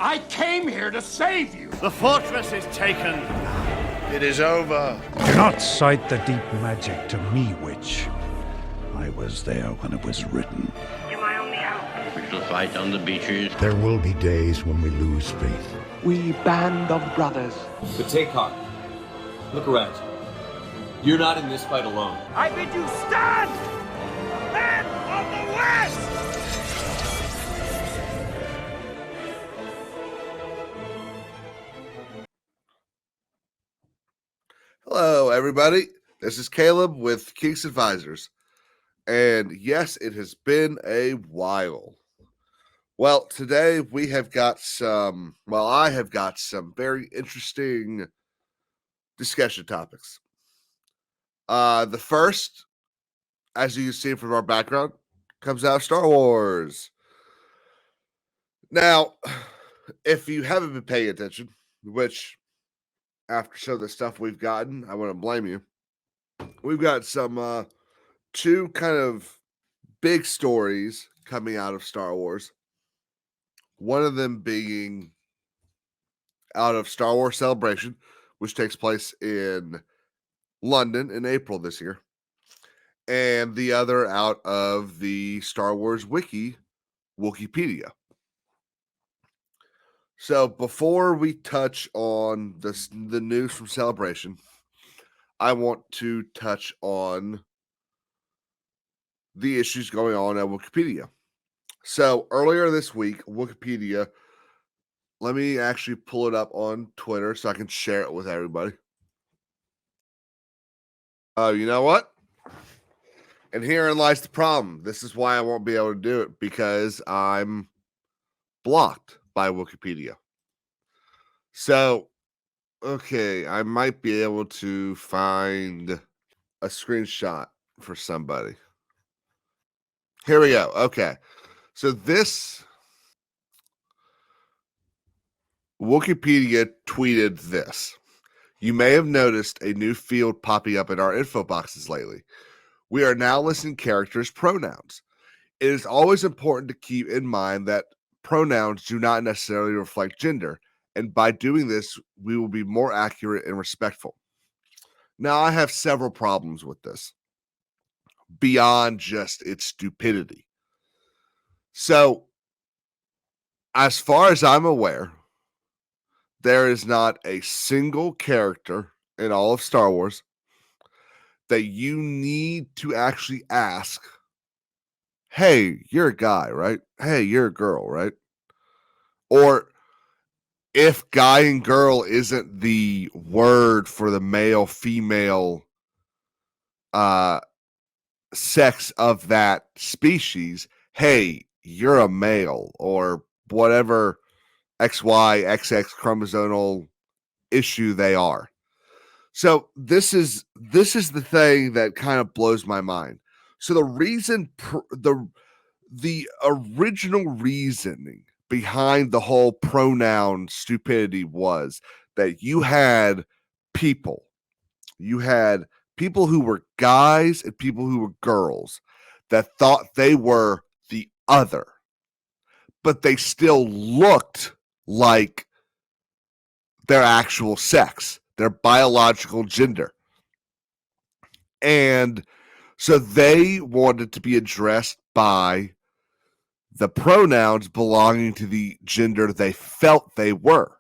I came here to save you. The fortress is taken. It is over. Do not cite the deep magic to me, witch. I was there when it was written. You're my only hope. We shall fight on the beaches. There will be days when we lose faith. We band of brothers. But take heart. Look around you. You're not in this fight alone. I bid you stand! Men of the West! Hello, everybody. This is Caleb with KingsAdvisors. And yes, it has been a while. Well, today we have got I have got some very interesting discussion topics. The first, as you can see from our background, comes out of Star Wars. Now, if you haven't been paying attention, which after some of the stuff we've gotten, I wouldn't blame you. We've got some two kind of big stories coming out of Star Wars. One of them being out of Star Wars Celebration, which takes place in London in April this year. And the other out of the Star Wars Wiki, Wookieepedia. So before we touch on the news from Celebration, I want to touch on the issues going on at Wookieepedia. So earlier this week, Wookieepedia, let me actually pull it up on Twitter so I can share it with everybody. Oh, you know what? And herein lies the problem. This is why I won't be able to do it, because I'm blocked by Wookieepedia. So, okay, I might be able to find a screenshot for somebody. Here we go. Okay. So this Wookieepedia tweeted this. You may have noticed a new field popping up in our info boxes lately. We are now listing characters' pronouns. It is always important to keep in mind that pronouns do not necessarily reflect gender, and by doing this, we will be more accurate and respectful. Now, I have several problems with this, beyond just its stupidity. So, as far as I'm aware, there is not a single character in all of Star Wars that you need to actually ask, hey, you're a guy, right? Hey, you're a girl, right? Or if guy and girl isn't the word for the male, female sex of that species, hey, you're a male, or whatever XY, XX chromosomal issue they are. So this is the thing that kind of blows my mind. So the reason, the original reasoning behind the whole pronoun stupidity was that you had people who were guys and people who were girls that thought they were the other, but they still looked like their actual sex, their biological gender. And so they wanted to be addressed by the pronouns belonging to the gender they felt they were.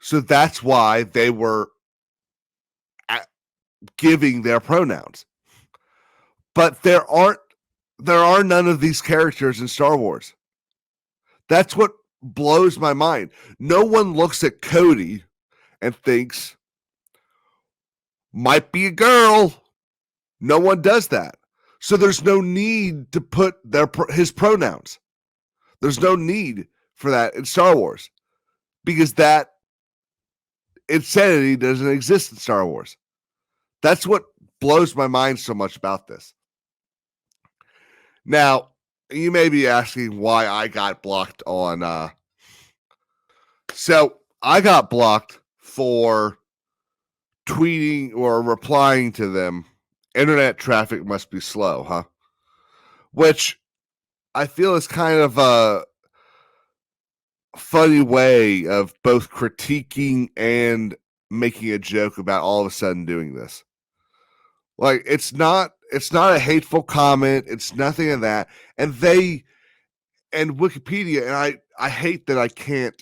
So that's why they were giving their pronouns. But there are none of these characters in Star Wars. That's what blows my mind. No one looks at Cody and thinks, might be a girl. No one does that. So there's no need to put his pronouns. There's no need for that in Star Wars, because that insanity doesn't exist in Star Wars. That's what blows my mind so much about this. Now, you may be asking why I got blocked on. So I got blocked for tweeting or replying to them. Internet traffic must be slow, huh? Which I feel is kind of funny way of both critiquing and making a joke about all of a sudden doing this. Like, it's not a hateful comment. It's nothing of that. And Wookieepedia, and I hate that I can't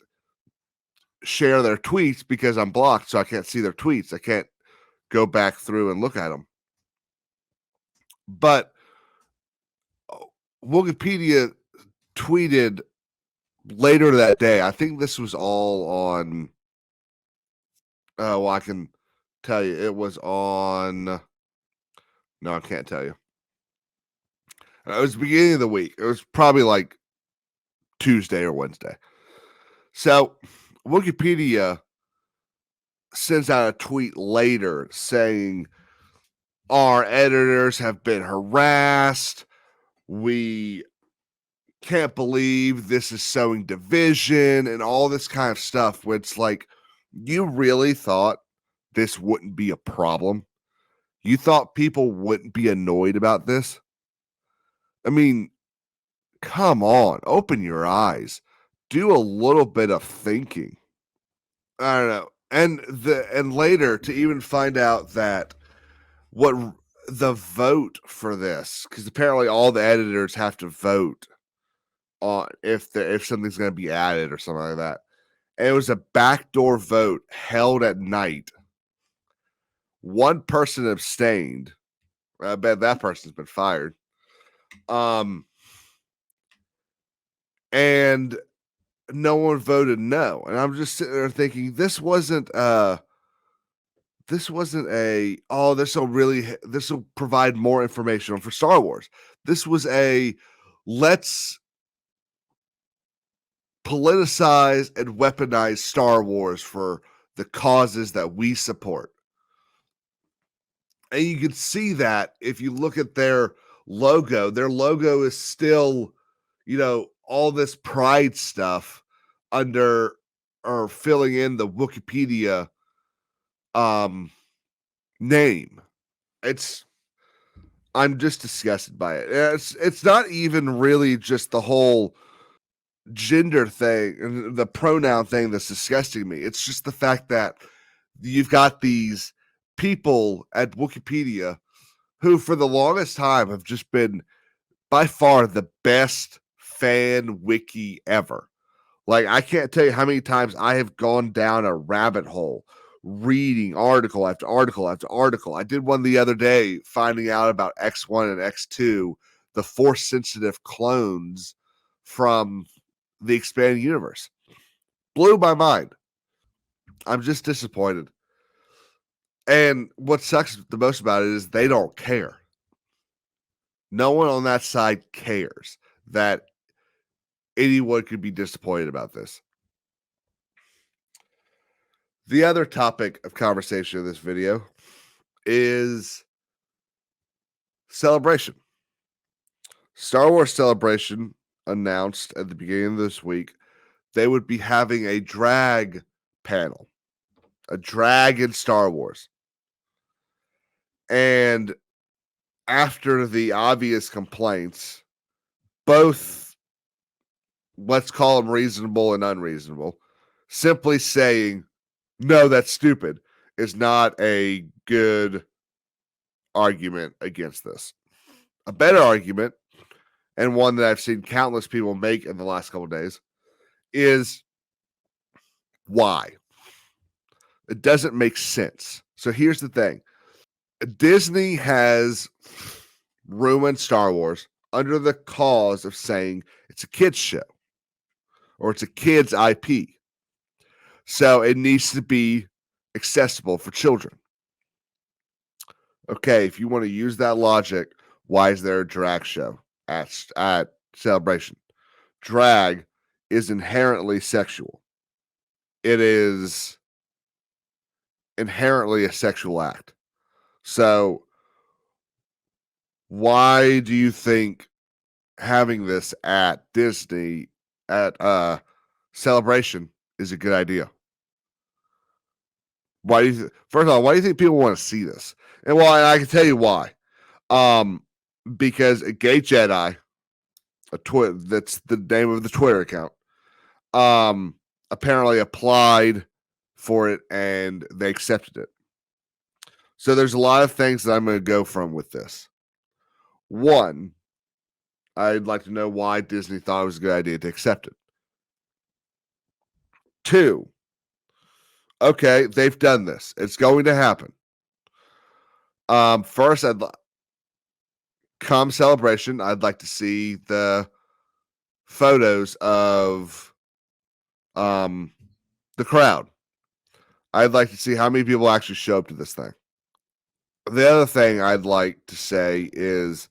share their tweets because I'm blocked, so I can't see their tweets. I can't go back through and look at them. But Wookieepedia tweeted later that day. I think this was all on. Well, I can tell you it was on. No, I can't tell you. It was the beginning of the week. It was probably like Tuesday or Wednesday. So Wookieepedia sends out a tweet later saying, our editors have been harassed. We can't believe this is sowing division and all this kind of stuff. Where it's like, you really thought this wouldn't be a problem? You thought people wouldn't be annoyed about this? I mean, come on, open your eyes. Do a little bit of thinking. I don't know. And later to even find out that what the vote for this, because apparently all the editors have to vote on if something's going to be added or something like that. And it was a backdoor vote held at night. One person abstained. I bet that person's been fired. And no one voted no. And I'm just sitting there thinking, this wasn't a this will provide more information for Star Wars. This was a let's politicize and weaponize Star Wars for the causes that we support. And you can see that if you look at their logo. Their logo is still, all this pride stuff under or filling in the Wookieepedia name. I'm just disgusted by it. It's not even really just the whole gender thing and the pronoun thing that's disgusting me. It's just the fact that you've got these people at Wookieepedia who for the longest time have just been by far the best fan wiki ever. Like, I can't tell you how many times I have gone down a rabbit hole reading article after article after article. I did one the other day finding out about X1 and X2, the force sensitive clones from the expanded universe. Blew my mind. I'm just disappointed. And what sucks the most about it is they don't care. No one on that side cares that anyone could be disappointed about this. The other topic of conversation in this video is Celebration. Star Wars Celebration announced at the beginning of this week they would be having a drag panel, a drag in Star Wars. And after the obvious complaints, both, let's call them reasonable and unreasonable, simply saying, no, that's stupid, is not a good argument against this. A better argument, and one that I've seen countless people make in the last couple of days, is why. It doesn't make sense. So here's the thing. Disney has ruined Star Wars under the cause of saying it's a kid's show or it's a kid's IP. So it needs to be accessible for children. Okay, if you want to use that logic, why is there a drag show at Celebration? Drag is inherently sexual. It is inherently a sexual act. So why do you think having this at Disney at Celebration is a good idea? Why do you first of all, why do you think people want to see this? And I can tell you why. Because a gay Jedi, that's the name of the Twitter account, apparently applied for it and they accepted it. So there's a lot of things that I'm going to go from with this. One, I'd like to know why Disney thought it was a good idea to accept it. Two, okay, they've done this. It's going to happen. First, come Celebration, I'd like to see the photos of the crowd. I'd like to see how many people actually show up to this thing. The other thing I'd like to say is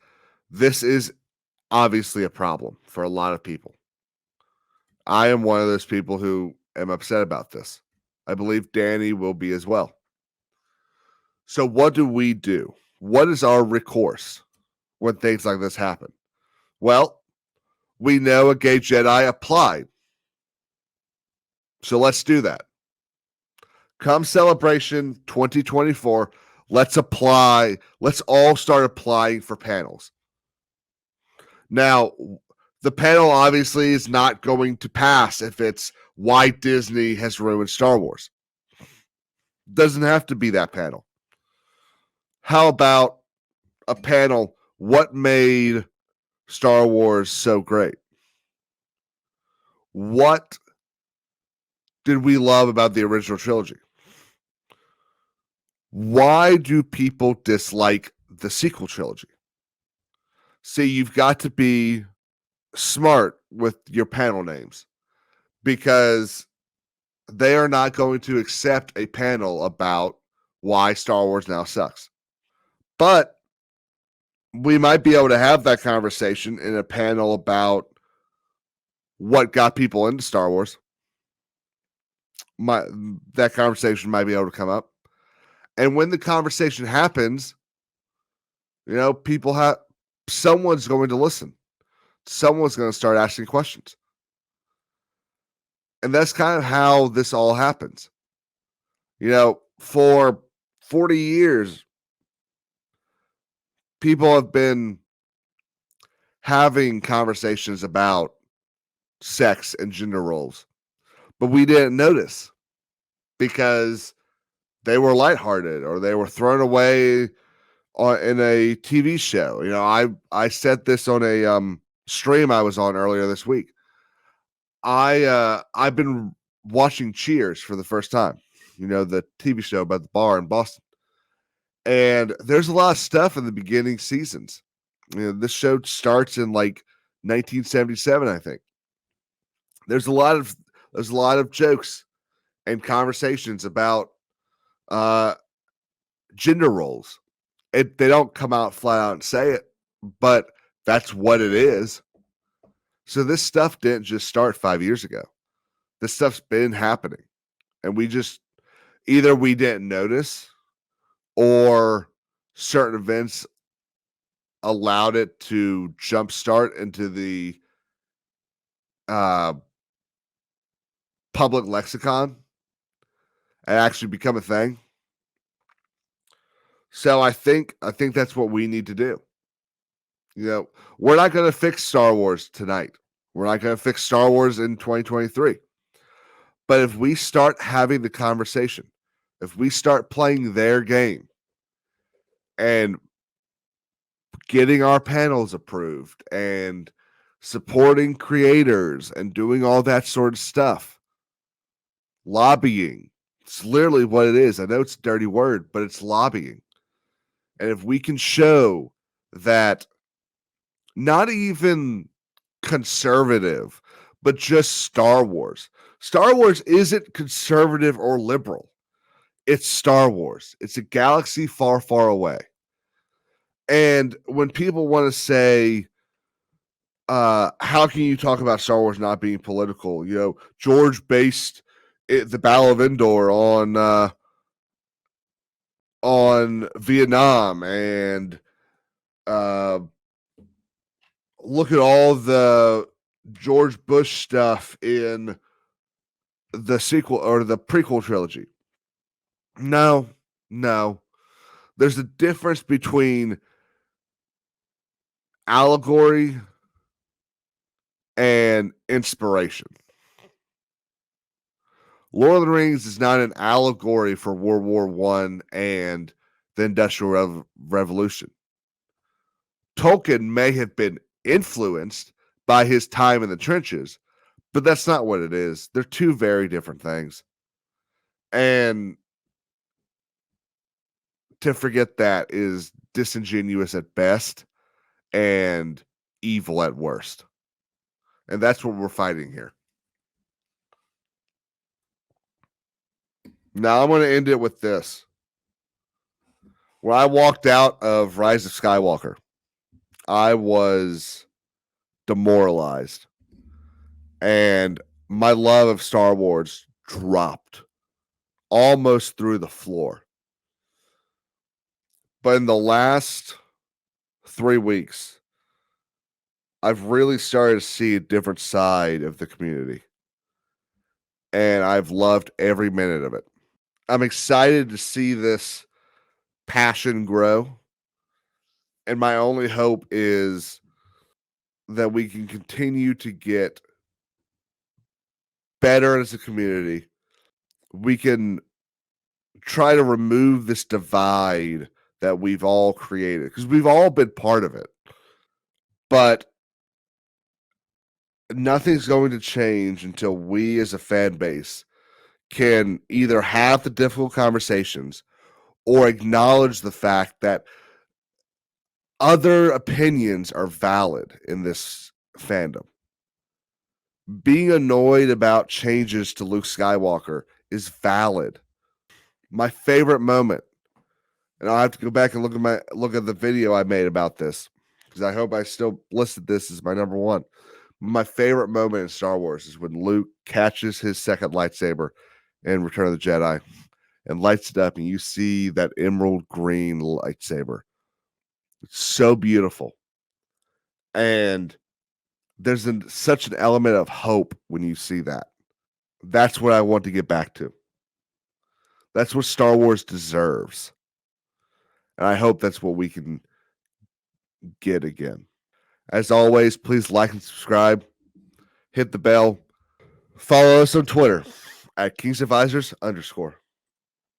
this is obviously a problem for a lot of people. I am one of those people who am upset about this. I believe Danny will be as well. So what do we do? What is our recourse when things like this happen? Well, we know a gay Jedi applied. So let's do that. Come Celebration 2024, let's apply. Let's all start applying for panels. Now, the panel obviously is not going to pass if it's why Disney has ruined Star Wars. Doesn't have to be that panel. How about a panel, what made Star Wars so great? What did we love about the original trilogy? Why do people dislike the sequel trilogy? See, you've got to be smart with your panel names because they are not going to accept a panel about why Star Wars now sucks. But we might be able to have that conversation in a panel about what got people into Star Wars. That conversation might be able to come up. And when the conversation happens, someone's going to listen. Someone's going to start asking questions. And that's kind of how this all happens. For 40 years, people have been having conversations about sex and gender roles, but we didn't notice because they were lighthearted or they were thrown away in a TV show. I said this on a stream I was on earlier this week. I've been watching Cheers for the first time, the TV show about the bar in Boston. And there's a lot of stuff in the beginning seasons. This show starts in like 1977, I think. There's a lot of jokes and conversations about gender roles. They don't come out flat out and say it, but that's what it is. So this stuff didn't just start 5 years ago. This stuff's been happening. And we didn't notice or certain events allowed it to jumpstart into the public lexicon and actually become a thing. So I think that's what we need to do. We're not going to fix Star Wars tonight. We're not going to fix Star Wars in 2023. But if we start having the conversation, if we start playing their game and getting our panels approved and supporting creators and doing all that sort of stuff, lobbying, it's literally what it is. I know it's a dirty word, but it's lobbying. And if we can show that not even conservative, but just Star Wars. Star Wars isn't conservative or liberal. It's Star Wars. It's a galaxy far, far away. And when people want to say, how can you talk about Star Wars not being political? George based the Battle of Endor on Vietnam, and look at all the George Bush stuff in the sequel or the prequel trilogy. No. There's a difference between allegory and inspiration. Lord of the Rings is not an allegory for World War One and the Industrial Revolution. Tolkien may have been influenced by his time in the trenches, but that's not what it is. They're two very different things. And to forget that is disingenuous at best and evil at worst. And that's what we're fighting here. Now I'm going to end it with this. When I walked out of Rise of Skywalker, I was demoralized. And my love of Star Wars dropped almost through the floor. But in the last 3 weeks, I've really started to see a different side of the community. And I've loved every minute of it. I'm excited to see this passion grow. And my only hope is that we can continue to get better as a community. We can try to remove this divide that we've all created because we've all been part of it. But nothing's going to change until we as a fan base can either have the difficult conversations or acknowledge the fact that other opinions are valid in this fandom. Being annoyed about changes to Luke Skywalker is valid. My favorite moment, and I'll have to go back and look at the video I made about this because I hope I still listed this as my number one. My favorite moment in Star Wars is when Luke catches his second lightsaber in Return of the Jedi and lights it up, and you see that emerald green lightsaber. It's so beautiful. And there's such an element of hope when you see that. That's what I want to get back to. That's what Star Wars deserves. And I hope that's what we can get again. As always, please like and subscribe. Hit the bell. Follow us on Twitter at KingsAdvisors_.